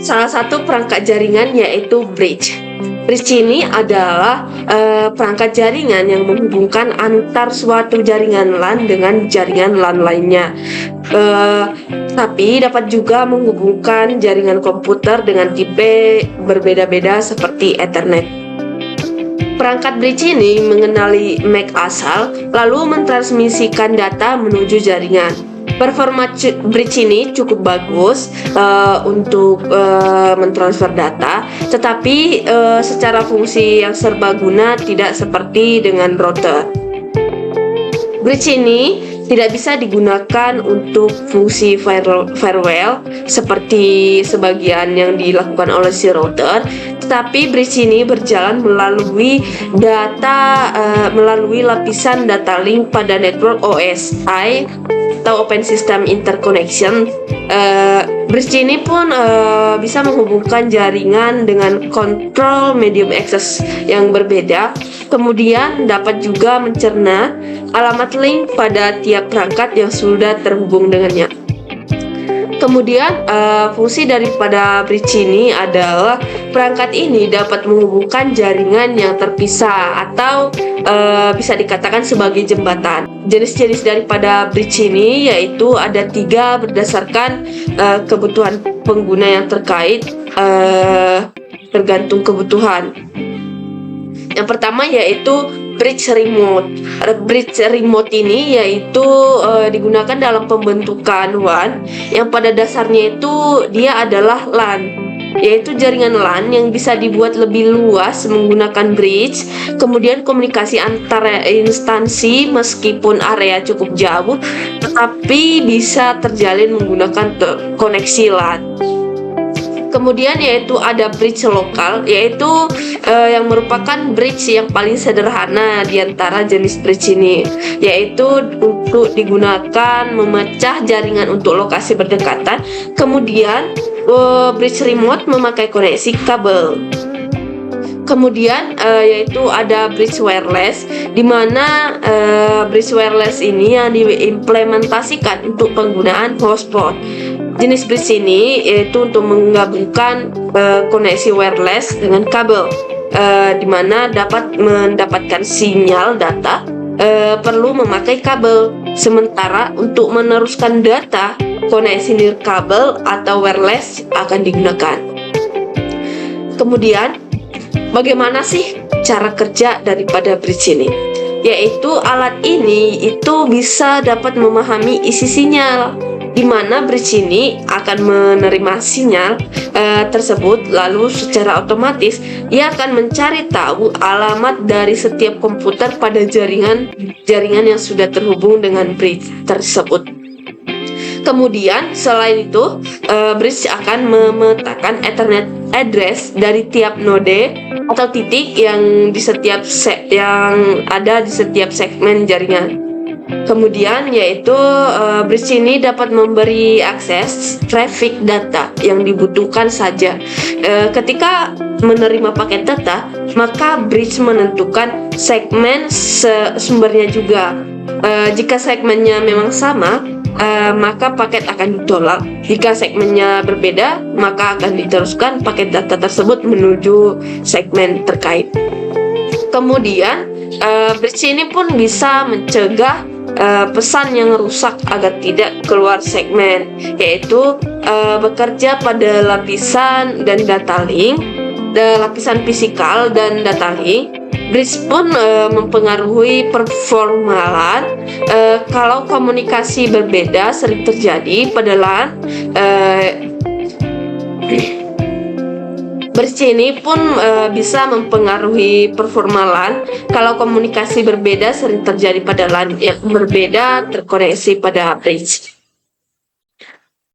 salah satu perangkat jaringan yaitu bridge. Bridge ini adalah perangkat jaringan yang menghubungkan antar suatu jaringan LAN dengan jaringan LAN lainnya. Tapi dapat juga menghubungkan jaringan komputer dengan tipe berbeda-beda seperti Ethernet. Perangkat bridge ini mengenali MAC asal, lalu mentransmisikan data menuju jaringan. Performa bridge ini cukup bagus untuk mentransfer data, tetapi secara fungsi yang serbaguna tidak seperti dengan router. Bridge ini tidak bisa digunakan untuk fungsi firewall seperti sebagian yang dilakukan oleh si router, tetapi bridge ini berjalan melalui melalui lapisan data link pada network OSI atau Open System Interconnection. Bridge ini pun bisa menghubungkan jaringan dengan control medium access yang berbeda. Kemudian dapat juga mencerna alamat link pada tiap perangkat yang sudah terhubung dengannya. Kemudian fungsi daripada bridge ini adalah perangkat ini dapat menghubungkan jaringan yang terpisah atau bisa dikatakan sebagai jembatan. Jenis-jenis daripada bridge ini yaitu ada 3 berdasarkan kebutuhan pengguna yang terkait, tergantung kebutuhan. Yang pertama yaitu bridge remote. Bridge remote ini yaitu digunakan dalam pembentukan WAN yang pada dasarnya itu dia adalah LAN, yaitu jaringan LAN yang bisa dibuat lebih luas menggunakan bridge. Kemudian komunikasi antara instansi meskipun area cukup jauh tetapi bisa terjalin menggunakan koneksi LAN. Kemudian yaitu ada bridge lokal, yaitu yang merupakan bridge yang paling sederhana di antara jenis bridge ini, yaitu untuk digunakan memecah jaringan untuk lokasi berdekatan. Kemudian bridge remote memakai koneksi kabel. Kemudian yaitu ada bridge wireless, di mana bridge wireless ini yang diimplementasikan untuk penggunaan hotspot. Jenis bridge ini yaitu untuk menggabungkan koneksi wireless dengan kabel, di mana dapat mendapatkan sinyal data perlu memakai kabel. Sementara untuk meneruskan data, koneksi nirkabel atau wireless akan digunakan. Kemudian bagaimana sih cara kerja daripada bridge ini? Yaitu alat ini itu bisa dapat memahami isi sinyal, di mana bridge ini akan menerima sinyal tersebut, lalu secara otomatis ia akan mencari tahu alamat dari setiap komputer pada jaringan yang sudah terhubung dengan bridge tersebut. Kemudian selain itu, bridge akan memetakan Ethernet address dari tiap node atau titik yang ada di setiap segmen jaringan. Kemudian yaitu bridge ini dapat memberi akses traffic data yang dibutuhkan saja. Ketika menerima paket data, maka bridge menentukan segmen sumbernya juga. Jika segmennya memang sama, maka paket akan ditolak. Jika segmennya berbeda, maka akan diteruskan paket data tersebut menuju segmen terkait. Kemudian bridge ini pun bisa mencegah pesan yang rusak agar tidak keluar segmen, yaitu bekerja pada lapisan dan data link, lapisan fisikal dan data link. Bridge pun mempengaruhi performa LAN. Kalau komunikasi berbeda sering terjadi pada LAN, bridge ini pun bisa mempengaruhi performa LAN. Kalau komunikasi berbeda sering terjadi pada LAN yang berbeda terkoneksi pada bridge.